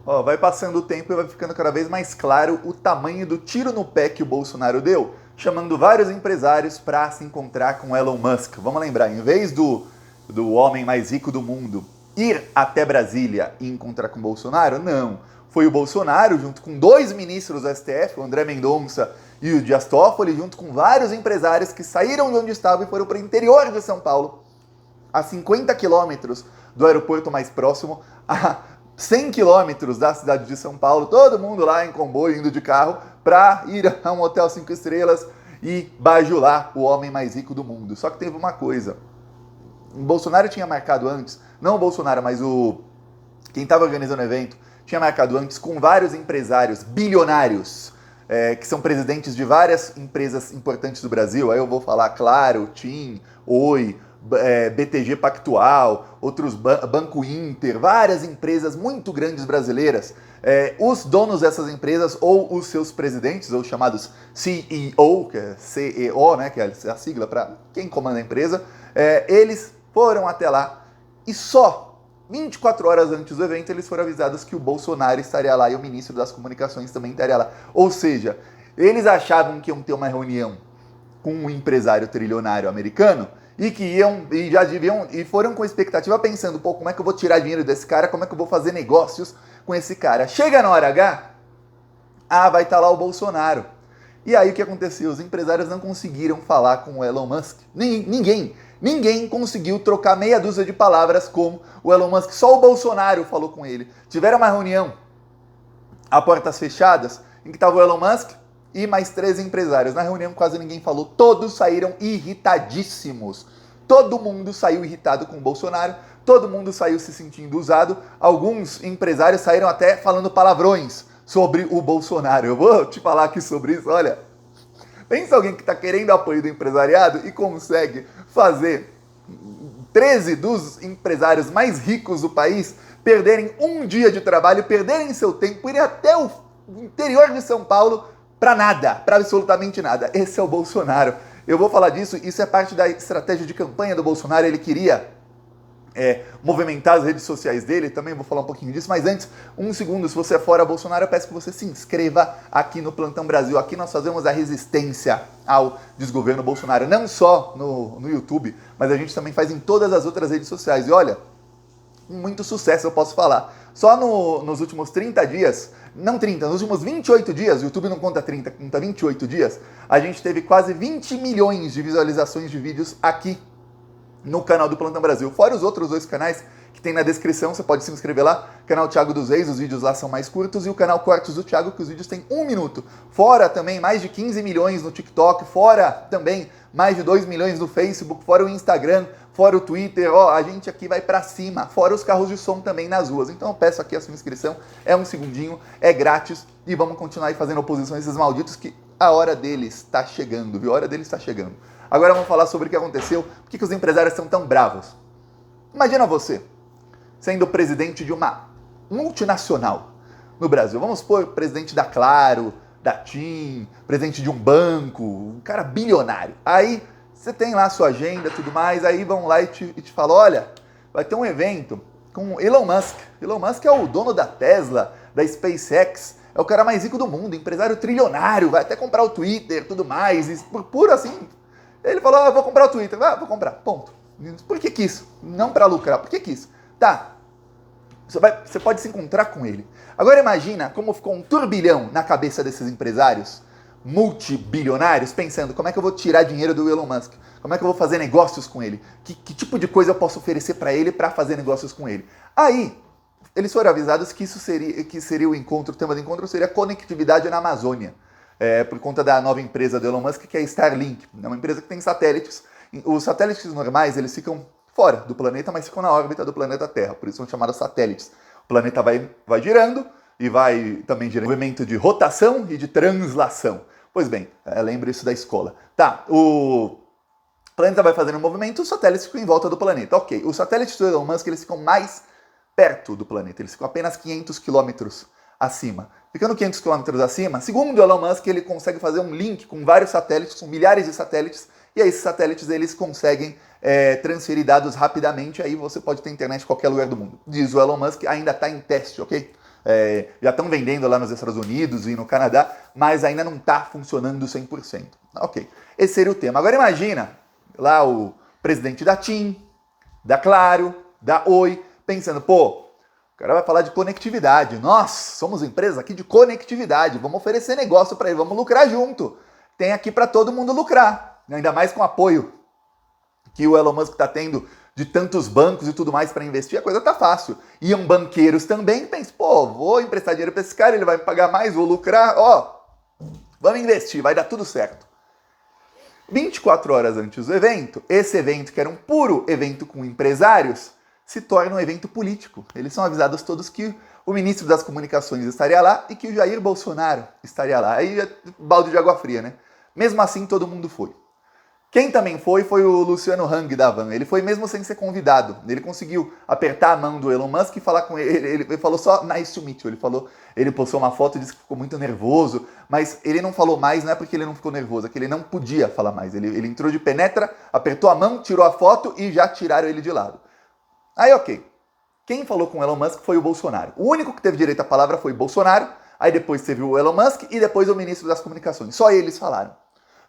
Ó, vai passando o tempo e vai ficando cada vez mais claro o tamanho do tiro no pé que o Bolsonaro deu, chamando vários empresários para se encontrar com Elon Musk. Vamos lembrar, em vez do homem mais rico do mundo ir até Brasília e encontrar com o Bolsonaro, não. Foi o Bolsonaro, junto com dois ministros do STF, o André Mendonça e o Dias Toffoli, junto com vários empresários que saíram de onde estavam e foram para o interior de São Paulo, a 50 quilômetros do aeroporto mais próximo, a 100 quilômetros da cidade de São Paulo, todo mundo lá em comboio, indo de carro, para ir a um hotel 5 estrelas e bajular o homem mais rico do mundo. Só que teve uma coisa, o Bolsonaro tinha marcado antes, não o Bolsonaro, mas quem estava organizando o evento, tinha marcado antes com vários empresários bilionários, que são presidentes de várias empresas importantes do Brasil. Aí eu vou falar, claro, TIM, Oi, BTG Pactual, outros Banco Inter, várias empresas muito grandes brasileiras. Os donos dessas empresas ou os seus presidentes, ou chamados CEO, que é CEO, né, que é a sigla para quem comanda a empresa, eles foram até lá e só 24 horas antes do evento eles foram avisados que o Bolsonaro estaria lá e o ministro das Comunicações também estaria lá. Ou seja, eles achavam que iam ter uma reunião com um empresário trilionário americano e que foram com expectativa pensando, pô, como é que eu vou tirar dinheiro desse cara, como é que eu vou fazer negócios com esse cara. Chega na hora H, vai estar lá o Bolsonaro. E aí o que aconteceu? Os empresários não conseguiram falar com o Elon Musk. Ninguém conseguiu trocar meia dúzia de palavras com o Elon Musk. Só o Bolsonaro falou com ele. Tiveram uma reunião a portas fechadas em que estava o Elon Musk e mais 3 empresários. Na reunião quase ninguém falou. Todos saíram irritadíssimos. Todo mundo saiu irritado com o Bolsonaro. Todo mundo saiu se sentindo usado. Alguns empresários saíram até falando palavrões sobre o Bolsonaro. Eu vou te falar aqui sobre isso, olha. Pensa alguém que está querendo apoio do empresariado e consegue fazer 13 dos empresários mais ricos do país perderem um dia de trabalho, perderem seu tempo, irem até o interior de São Paulo para nada, para absolutamente nada. Esse é o Bolsonaro. Eu vou falar disso, isso é parte da estratégia de campanha do Bolsonaro. Ele queria movimentar as redes sociais dele, também vou falar um pouquinho disso, mas antes, um segundo, se você é fora Bolsonaro, eu peço que você se inscreva aqui no Plantão Brasil. Aqui nós fazemos a resistência ao desgoverno Bolsonaro, não só no YouTube, mas a gente também faz em todas as outras redes sociais. E olha, com muito sucesso eu posso falar. Só nos últimos 30 dias, não 30, nos últimos 28 dias, o YouTube não conta 30, conta 28 dias, a gente teve quase 20 milhões de visualizações de vídeos aqui no canal do Plantão Brasil. Fora os outros 2 canais que tem na descrição, você pode se inscrever lá. Canal Thiago dos Reis, os vídeos lá são mais curtos, e o canal Cortes do Thiago, que os vídeos têm 1 minuto. Fora também mais de 15 milhões no TikTok, fora também mais de 2 milhões no Facebook, fora o Instagram, fora o Twitter. A gente aqui vai pra cima, fora os carros de som também nas ruas. Então eu peço aqui a sua inscrição, é um segundinho, é grátis, e vamos continuar aí fazendo oposição a esses malditos que a hora deles tá chegando, viu? A hora deles tá chegando. Agora vamos falar sobre o que aconteceu, por que os empresários estão tão bravos. Imagina você sendo presidente de uma multinacional no Brasil. Vamos supor, presidente da Claro, da TIM, presidente de um banco, um cara bilionário. Aí você tem lá a sua agenda e tudo mais, aí vão lá e te falam, olha, vai ter um evento com Elon Musk. Elon Musk é o dono da Tesla, da SpaceX, é o cara mais rico do mundo, empresário trilionário, vai até comprar o Twitter e tudo mais, e por assim... Ele falou, vou comprar o Twitter. Vou comprar, ponto. Por que isso? Não para lucrar, por que isso? Tá, você pode se encontrar com ele. Agora imagina como ficou um turbilhão na cabeça desses empresários multibilionários, pensando, como é que eu vou tirar dinheiro do Elon Musk? Como é que eu vou fazer negócios com ele? Que tipo de coisa eu posso oferecer para ele para fazer negócios com ele? Aí, eles foram avisados que seria o encontro, o tema do encontro seria conectividade na Amazônia. Por conta da nova empresa do Elon Musk, que é a Starlink. É uma empresa que tem satélites. Os satélites normais, eles ficam fora do planeta, mas ficam na órbita do planeta Terra. Por isso são chamados satélites. O planeta vai girando e vai também gerando movimento de rotação e de translação. Pois bem, lembra isso da escola. Tá, o planeta vai fazendo um movimento, os satélites ficam em volta do planeta. Ok, os satélites do Elon Musk, eles ficam mais perto do planeta. Eles ficam apenas 500 quilômetros acima. Ficando 500 km acima, segundo o Elon Musk, ele consegue fazer um link com vários satélites, com milhares de satélites, e aí esses satélites eles conseguem transferir dados rapidamente, aí você pode ter internet em qualquer lugar do mundo. Diz o Elon Musk, ainda está em teste, ok? já estão vendendo lá nos Estados Unidos e no Canadá, mas ainda não está funcionando 100%. Ok, esse seria o tema. Agora imagina lá o presidente da TIM, da Claro, da Oi, pensando, pô, o cara vai falar de conectividade. Nós somos empresa aqui de conectividade, vamos oferecer negócio para ele, vamos lucrar junto. Tem aqui para todo mundo lucrar, ainda mais com o apoio que o Elon Musk está tendo de tantos bancos e tudo mais para investir, a coisa tá fácil. Iam banqueiros também, pensam, pô, vou emprestar dinheiro para esse cara, ele vai me pagar mais, vou lucrar, ó, vamos investir, vai dar tudo certo. 24 horas antes do evento, esse evento, que era um puro evento com empresários, se torna um evento político. Eles são avisados todos que o ministro das Comunicações estaria lá e que o Jair Bolsonaro estaria lá. Aí é balde de água fria, né? Mesmo assim, todo mundo foi. Quem também foi o Luciano Hang da Van. Ele foi mesmo sem ser convidado. Ele conseguiu apertar a mão do Elon Musk e falar com ele. Ele falou só nice to meet you. Ele postou uma foto e disse que ficou muito nervoso, mas ele não falou mais, não é porque ele não ficou nervoso, é que ele não podia falar mais. Ele entrou de penetra, apertou a mão, tirou a foto e já tiraram ele de lado. Aí, ok. Quem falou com o Elon Musk foi o Bolsonaro. O único que teve direito à palavra foi o Bolsonaro, aí depois teve o Elon Musk e depois o ministro das Comunicações. Só eles falaram.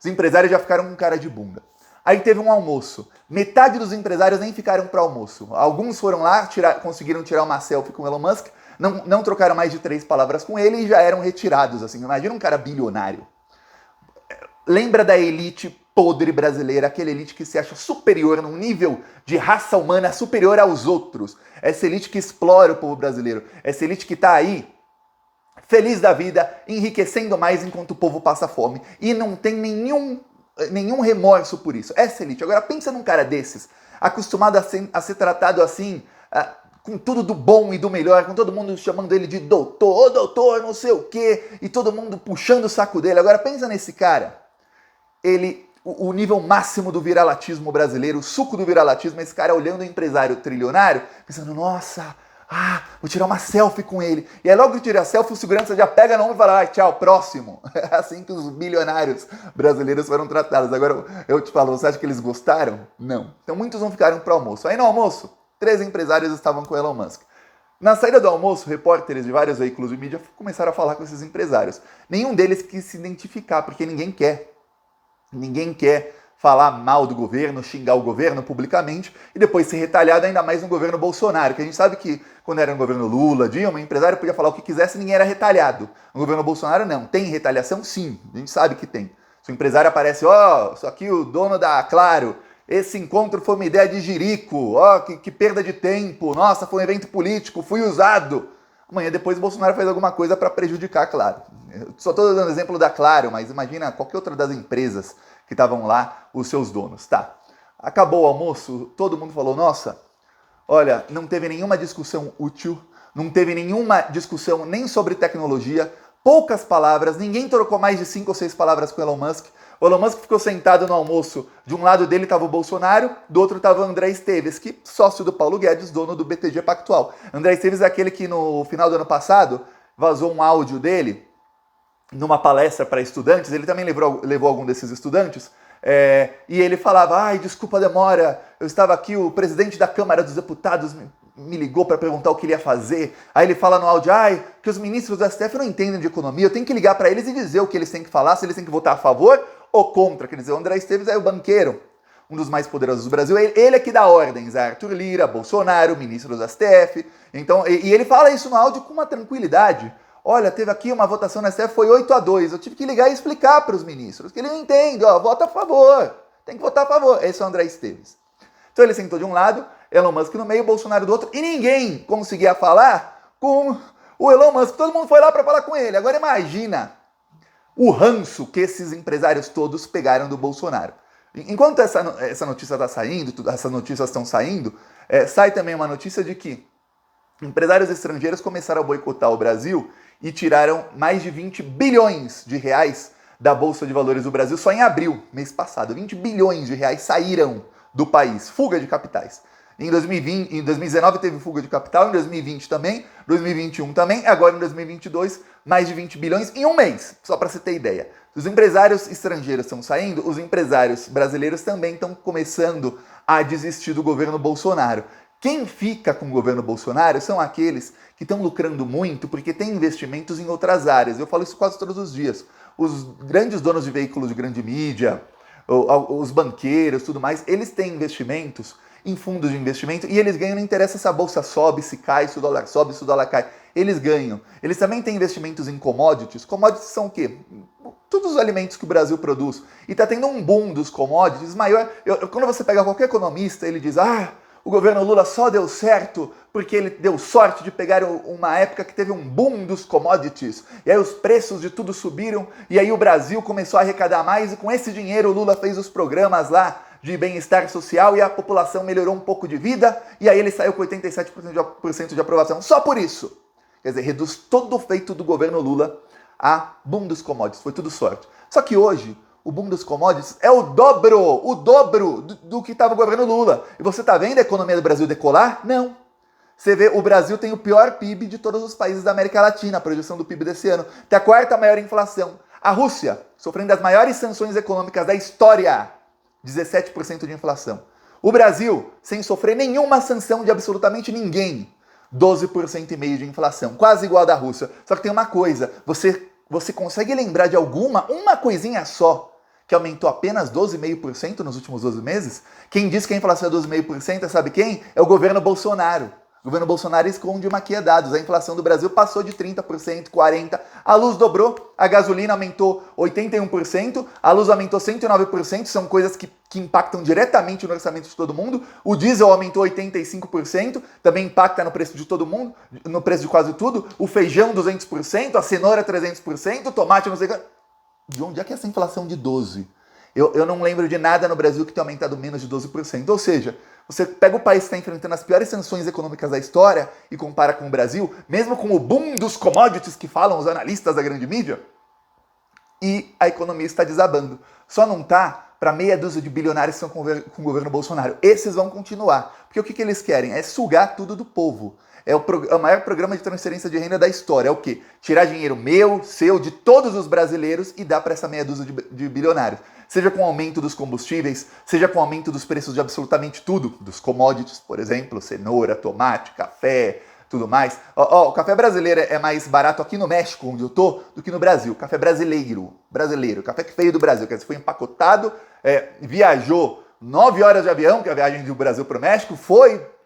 Os empresários já ficaram com cara de bunda. Aí teve um almoço. Metade dos empresários nem ficaram para almoço. Alguns foram lá, conseguiram tirar uma selfie com o Elon Musk, não trocaram mais de 3 palavras com ele e já eram retirados. Assim. Imagina um cara bilionário. Lembra da elite podre brasileira, aquela elite que se acha superior num nível de raça humana superior aos outros. Essa elite que explora o povo brasileiro. Essa elite que está aí, feliz da vida, enriquecendo mais enquanto o povo passa fome. E não tem nenhum remorso por isso. Essa elite. Agora pensa num cara desses, acostumado a ser tratado assim, com tudo do bom e do melhor, com todo mundo chamando ele de doutor, ô doutor, não sei o quê, e todo mundo puxando o saco dele. Agora pensa nesse cara. O nível máximo do viralatismo brasileiro, o suco do viralatismo, esse cara olhando o empresário trilionário, pensando, nossa, vou tirar uma selfie com ele. E aí logo que tira a selfie, o segurança já pega no ombro e fala, tchau, próximo. É assim que os bilionários brasileiros foram tratados. Agora eu te falo, você acha que eles gostaram? Não. Então muitos não ficaram para o almoço. Aí no almoço, 3 empresários estavam com o Elon Musk. Na saída do almoço, repórteres de vários veículos de mídia começaram a falar com esses empresários. Nenhum deles quis se identificar, porque ninguém quer. Ninguém quer falar mal do governo, xingar o governo publicamente e depois ser retalhado ainda mais no governo Bolsonaro, que a gente sabe que quando era no governo Lula, Dilma, o empresário podia falar o que quisesse e ninguém era retalhado. No governo Bolsonaro não. Tem retaliação? Sim. A gente sabe que tem. Se o empresário aparece, isso aqui o dono da Claro, esse encontro foi uma ideia de jirico, que perda de tempo, nossa, foi um evento político, fui usado. Amanhã depois o Bolsonaro faz alguma coisa para prejudicar a Claro. Eu só estou dando exemplo da Claro, mas imagina qualquer outra das empresas que estavam lá, os seus donos. Tá, acabou o almoço, todo mundo falou, nossa, olha, não teve nenhuma discussão útil, não teve nenhuma discussão nem sobre tecnologia, poucas palavras, ninguém trocou mais de 5 ou 6 palavras com o Elon Musk. O Elon Musk ficou sentado no almoço, de um lado dele estava o Bolsonaro, do outro estava o André Esteves, que sócio do Paulo Guedes, dono do BTG Pactual. André Esteves é aquele que no final do ano passado vazou um áudio dele, numa palestra para estudantes, ele também levou algum desses estudantes, e ele falava, desculpa a demora, eu estava aqui, o presidente da Câmara dos Deputados me ligou para perguntar o que ele ia fazer, aí ele fala no áudio, que os ministros do STF não entendem de economia, eu tenho que ligar para eles e dizer o que eles têm que falar, se eles têm que votar a favor ou contra, quer dizer, o André Esteves é o banqueiro, um dos mais poderosos do Brasil, ele é que dá ordens, Arthur Lira, Bolsonaro, ministro do STF, então, e ele fala isso no áudio com uma tranquilidade. Olha, teve aqui uma votação na STF, foi 8-2. Eu tive que ligar e explicar para os ministros que ele não entende, vota a favor. Tem que votar a favor. Esse é o André Esteves. Então ele sentou de um lado, Elon Musk no meio, Bolsonaro do outro, e ninguém conseguia falar com o Elon Musk. Todo mundo foi lá para falar com ele. Agora imagina o ranço que esses empresários todos pegaram do Bolsonaro. Enquanto essa notícia está saindo, essas notícias estão saindo, sai também uma notícia de que empresários estrangeiros começaram a boicotar o Brasil e tiraram mais de 20 bilhões de reais da Bolsa de Valores do Brasil só em abril, mês passado. 20 bilhões de reais saíram do país, fuga de capitais. Em 2019 teve fuga de capital, em 2020 também, 2021 também, agora em 2022 mais de 20 bilhões em um mês, só para você ter ideia. Os empresários estrangeiros estão saindo, os empresários brasileiros também estão começando a desistir do governo Bolsonaro. Quem fica com o governo Bolsonaro são aqueles que estão lucrando muito porque têm investimentos em outras áreas. Eu falo isso quase todos os dias. Os grandes donos de veículos de grande mídia, os banqueiros, tudo mais, eles têm investimentos em fundos de investimento e eles ganham, não interessa se a bolsa sobe, se cai, se o dólar sobe, se o dólar cai. Eles ganham. Eles também têm investimentos em commodities. Commodities são o quê? Todos os alimentos que o Brasil produz. E está tendo um boom dos commodities maior. Quando você pega qualquer economista, ele diz, o governo Lula só deu certo porque ele deu sorte de pegar uma época que teve um boom dos commodities. E aí os preços de tudo subiram, e aí o Brasil começou a arrecadar mais, e com esse dinheiro o Lula fez os programas lá de bem-estar social e a população melhorou um pouco de vida, e aí ele saiu com 87% de aprovação. Só por isso. Quer dizer, reduz todo o feito do governo Lula a boom dos commodities. Foi tudo sorte. Só que hoje, o boom dos commodities é o dobro do que estava o governo Lula. E você está vendo a economia do Brasil decolar? Não. Você vê, o Brasil tem o pior PIB de todos os países da América Latina, a projeção do PIB desse ano. Tem a quarta maior inflação. A Rússia, sofrendo as maiores sanções econômicas da história, 17% de inflação. O Brasil, sem sofrer nenhuma sanção de absolutamente ninguém, 12,5% de inflação, quase igual a da Rússia. Só que tem uma coisa, você consegue lembrar de uma coisinha só, que aumentou apenas 12,5% nos últimos 12 meses? Quem diz que a inflação é 12,5%, sabe quem? É o governo Bolsonaro. O governo Bolsonaro esconde maquia dados. A inflação do Brasil passou de 30%, 40%. A luz dobrou, a gasolina aumentou 81%, a luz aumentou 109%, são coisas que impactam diretamente no orçamento de todo mundo. O diesel aumentou 85%, também impacta no preço de todo mundo, no preço de quase tudo. O feijão 200%, a cenoura 300%, o tomate não sei o que. De onde é que é essa inflação de 12%? Eu não lembro de nada no Brasil que tenha aumentado menos de 12%. Ou seja, você pega o país que está enfrentando as piores sanções econômicas da história e compara com o Brasil, mesmo com o boom dos commodities que falam os analistas da grande mídia, e a economia está desabando. Só não está para meia dúzia de bilionários que estão com o governo Bolsonaro. Esses vão continuar. Porque o que eles querem? É sugar tudo do povo. É o maior programa de transferência de renda da história. É o quê? Tirar dinheiro meu, seu, de todos os brasileiros e dar para essa meia dúzia de bilionários. Seja com o aumento dos combustíveis, seja com o aumento dos preços de absolutamente tudo, dos commodities, por exemplo, cenoura, tomate, café, tudo mais. O café brasileiro é mais barato aqui no México, onde eu tô, do que no Brasil. Café brasileiro, café que veio do Brasil, quer dizer, foi empacotado, viajou 9 horas de avião, que é a viagem do Brasil para o México,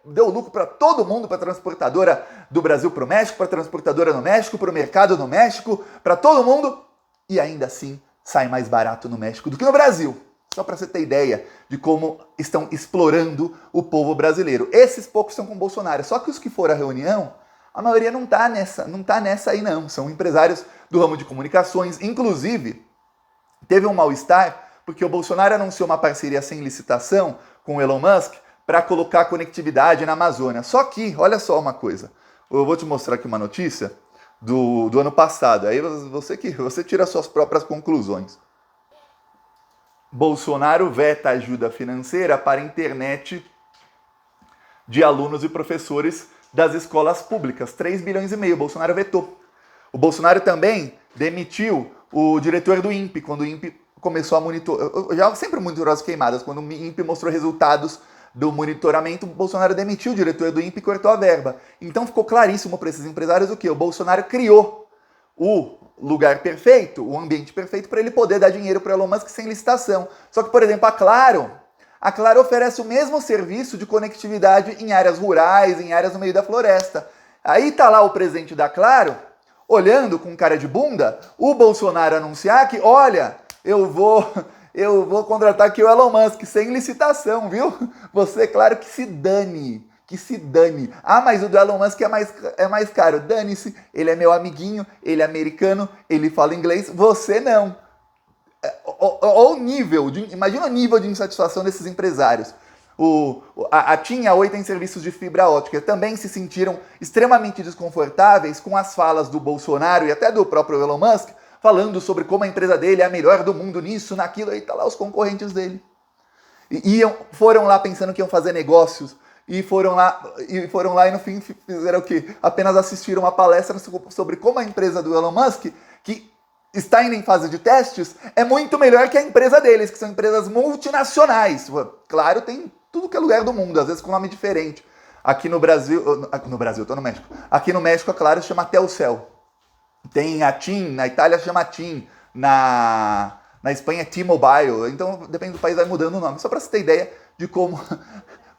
deu lucro para todo mundo, para a transportadora do Brasil para o México, para a transportadora no México, para o mercado no México, para todo mundo, e ainda assim sai mais barato no México do que no Brasil. Só para você ter ideia de como estão explorando o povo brasileiro. Esses poucos estão com o Bolsonaro. Só que os que foram à reunião, a maioria não tá nessa aí não. São empresários do ramo de comunicações. Inclusive, teve um mal-estar porque o Bolsonaro anunciou uma parceria sem licitação com o Elon Musk para colocar conectividade na Amazônia. Só que, olha só uma coisa. Eu vou te mostrar aqui uma notícia do ano passado. Aí você tira suas próprias conclusões. Bolsonaro veta ajuda financeira para a internet de alunos e professores das escolas públicas. 3,5 bilhões. Bolsonaro vetou. O Bolsonaro também demitiu o diretor do INPE, quando o INPE começou a monitorar. Já sempre monitorou as queimadas. Quando o INPE mostrou resultados do monitoramento, o Bolsonaro demitiu o diretor do INPE e cortou a verba. Então ficou claríssimo para esses empresários o quê? O Bolsonaro criou o lugar perfeito, o ambiente perfeito para ele poder dar dinheiro para o Elon Musk sem licitação. Só que, por exemplo, a Claro oferece o mesmo serviço de conectividade em áreas rurais, em áreas no meio da floresta. Aí tá lá o presidente da Claro, olhando com cara de bunda, o Bolsonaro anunciar que, olha, eu vou contratar aqui o Elon Musk sem licitação, viu? Você, claro, que se dane. Mas o do Elon Musk é mais caro. Dane-se, ele é meu amiguinho, ele é americano, ele fala inglês, você não. Imagina o nível de insatisfação desses empresários. A TIM e a Oi têm serviços de fibra ótica. Também se sentiram extremamente desconfortáveis com as falas do Bolsonaro e até do próprio Elon Musk, falando sobre como a empresa dele é a melhor do mundo nisso, naquilo, aí tá lá os concorrentes dele. Foram lá pensando que iam fazer negócios, e foram lá e no fim fizeram o quê? Apenas assistiram uma palestra sobre como a empresa do Elon Musk, que está indo em fase de testes, é muito melhor que a empresa deles, que são empresas multinacionais. Claro, tem tudo que é lugar do mundo, às vezes com nome diferente. Aqui no Brasil, tô no México. Aqui no México, é claro, se chama Telcel. Tem a TIM, na Itália chama TIM, na Espanha é T-Mobile. Então, depende do país, vai mudando o nome. Só para você ter ideia de como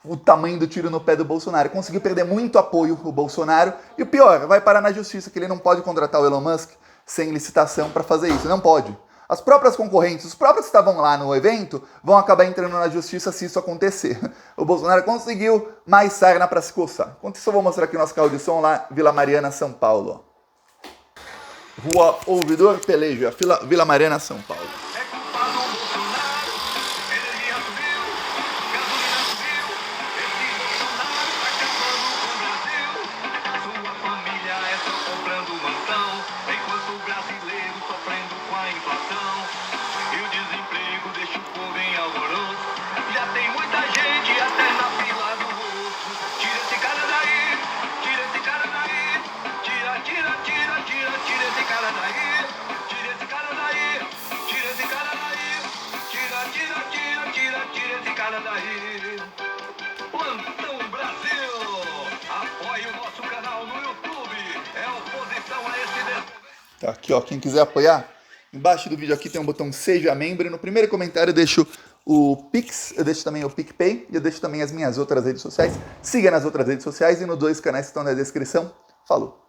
o tamanho do tiro no pé do Bolsonaro. Conseguiu perder muito apoio o Bolsonaro. E o pior, vai parar na justiça, que ele não pode contratar o Elon Musk sem licitação para fazer isso. Não pode. As próprias concorrentes, os próprios que estavam lá no evento, vão acabar entrando na justiça se isso acontecer. O Bolsonaro conseguiu mais sarna para se coçar. Enquanto isso, eu vou mostrar aqui o nosso carro de som lá, Vila Mariana, São Paulo. Rua Ouvidor Pelejo, Vila Mariana, São Paulo. Plantão Brasil! Apoie o nosso canal no YouTube. É oposição a esse... Tá aqui, ó, quem quiser apoiar, embaixo do vídeo aqui tem um botão Seja Membro. No primeiro comentário eu deixo o Pix, eu deixo também o PicPay e eu deixo também as minhas outras redes sociais. Siga nas outras redes sociais e nos 2 canais que estão na descrição. Falou!